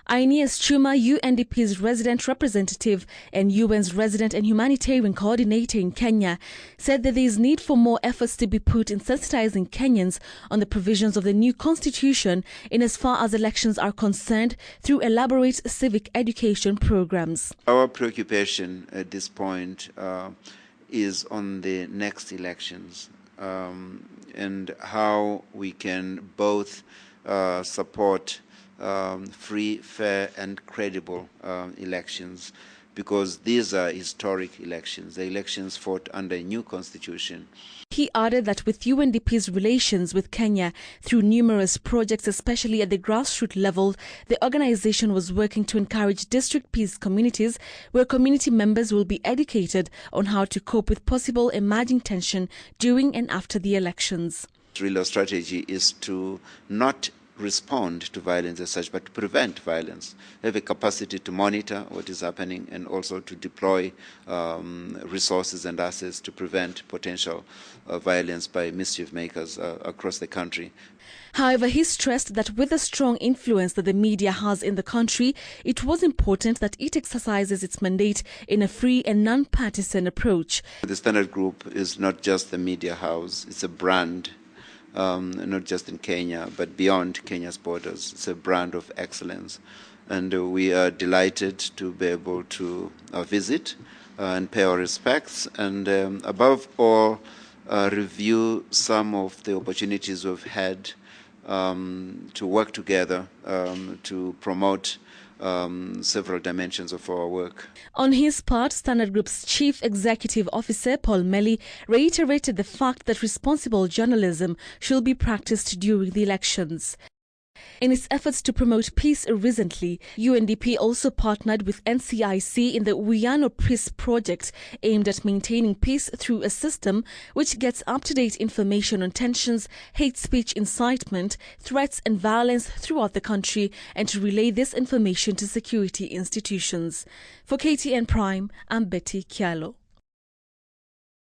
Aeneas Chuma, UNDP's resident representative and UN's resident and humanitarian coordinator in Kenya, said that there is need for more efforts to be put in sensitizing Kenyans on the provisions of the new constitution in as far as elections are concerned through elaborate civic education programs. Our preoccupation at this point is on the next elections and how we can both support free, fair and credible elections, because these are historic elections, the elections fought under a new constitution. He added that with UNDP's relations with Kenya through numerous projects, especially at the grassroots level, the organization was working to encourage district peace communities where community members will be educated on how to cope with possible emerging tension during and after the elections. Really, our strategy is to not respond to violence as such, but to prevent violence, have a capacity to monitor what is happening and also to deploy resources and assets to prevent potential violence by mischief makers across the country. However, he stressed that with the strong influence that the media has in the country, it was important that it exercises its mandate in a free and non-partisan approach. The Standard Group is not just the media house, it's a brand. Not just in Kenya, but beyond Kenya's borders. It's a brand of excellence. And we are delighted to be able to visit and pay our respects and above all, review some of the opportunities we've had to work together to promote several dimensions of our work. On his part, Standard Group's Chief Executive Officer Paul Melly reiterated the fact that responsible journalism should be practiced during the elections. In its efforts to promote peace recently, UNDP also partnered with NCIC in the Uyano Peace Project, aimed at maintaining peace through a system which gets up-to-date information on tensions, hate speech incitement, threats and violence throughout the country, and to relay this information to security institutions. For KTN Prime, I'm Betty Kialo.